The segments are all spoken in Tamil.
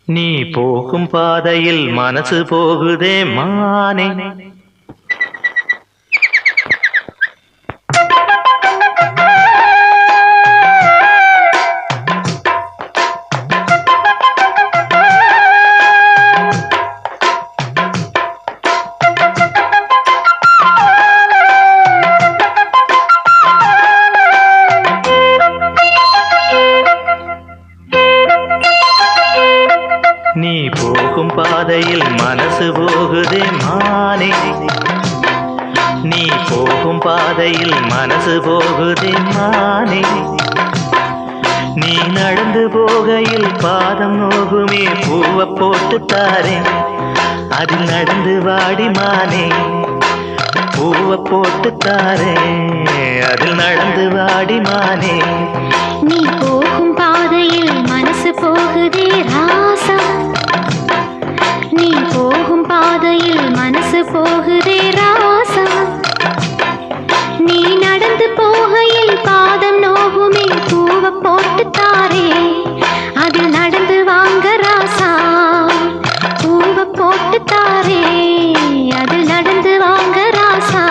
நீ போகும் பாதையில் மனசு போகுதே மானே. நீ போகும் பாதையில் மனசு போகுதே மானே. நீ போகும் பாதையில் மனசு போகுதே மானே. நீ நடந்து போகையில் பாதம் நோகுமே பூவை போட்டு தாரே. அதில் நடந்து வாடி மானே. பூவை போட்டு தாரே. அதில் நடந்து வாடி மானே. நீ போகும் பாதையில் மனசு போகுதே ராசா. நீ போகும் பாதையில் மனசு போகுதே ராசா. நீ நடந்து போகையில் பாதம் நோகுமே பூவை போட்டு தாரே. அதில் நடந்து வாங்க ராசா. பூவை போட்டு தாரே. அதில் நடந்து வாங்க ராசா.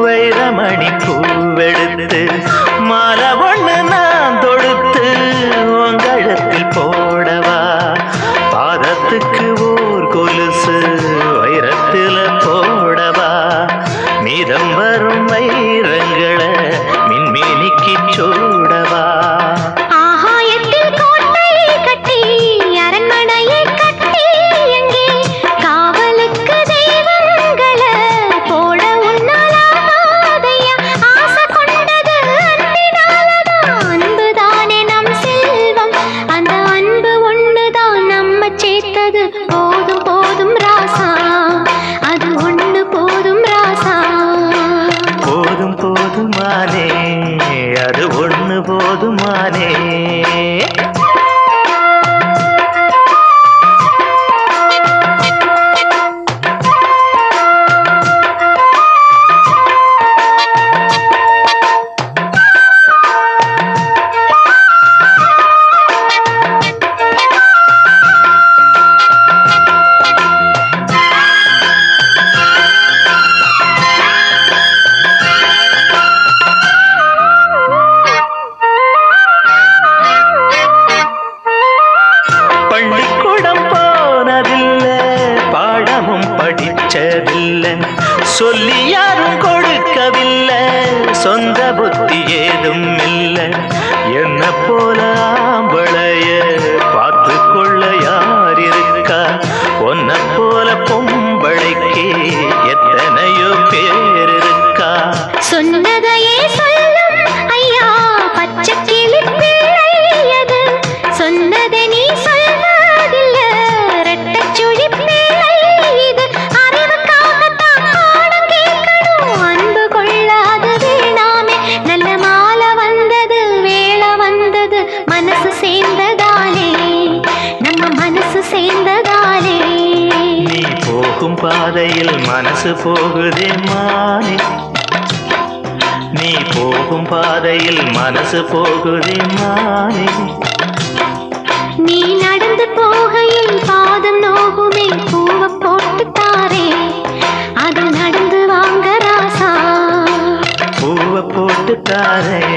வைரமணி பூவெடுத்து மாலை ஒண்ணு நான் தொடுத்து உங்கழத்தில் போடவா. பாதத்துக்கு ஓர் கொலுசு வைரத்தில் போடவா. மீதம் வரும் வைரங்களை மின்மினிக்கு சூடவா. போதும் போதும் ராசா. அது ஒண்ணு போதும் ராசா. போதும் போதுமானே. அது ஒண்ணு போதுமானே. பள்ளிக்கூடம் போனதில்லை பாடமும் படிச்சதில்லை. சொல்லி யாரும் கொடுக்கவில்லை. சொந்த புத்தி ஏதும் இல்லை. என்ன போல ஆம்பளைய பார்த்து கொள்ள யார் இருக்கா. ஒன்ன போல பொம்பளைக்கு எத்தனையோ பேர் இருக்கா. சொன்னதையே சொல்லும் ஐயா பச்சை கிளி பிள்ளையது. சொன்னதை நீ சொல்வதில்ல ரெட்டச்சுழி பிள்ளை இது. அறிவுக்காகத்தான் பாடம் கேட்கணும். அன்பு கொள்ளாது வேணாமே. நல்ல மாலை வந்தது வேளை வந்தது மனசு சேர்ந்ததாலே. நம்ம மனசு சேர்ந்ததாலே. நீ போகும் பாதையில் மனசு போகுதே மானே. நீ போகும் பாதையில் மனசு போகுதே மானே. நீ நடந்து போகையில் பாதம் நோகுமே பூவை போட்டு தாரே. அது நடந்து வாங்க ராசா. பூவை போட்டு தாரே.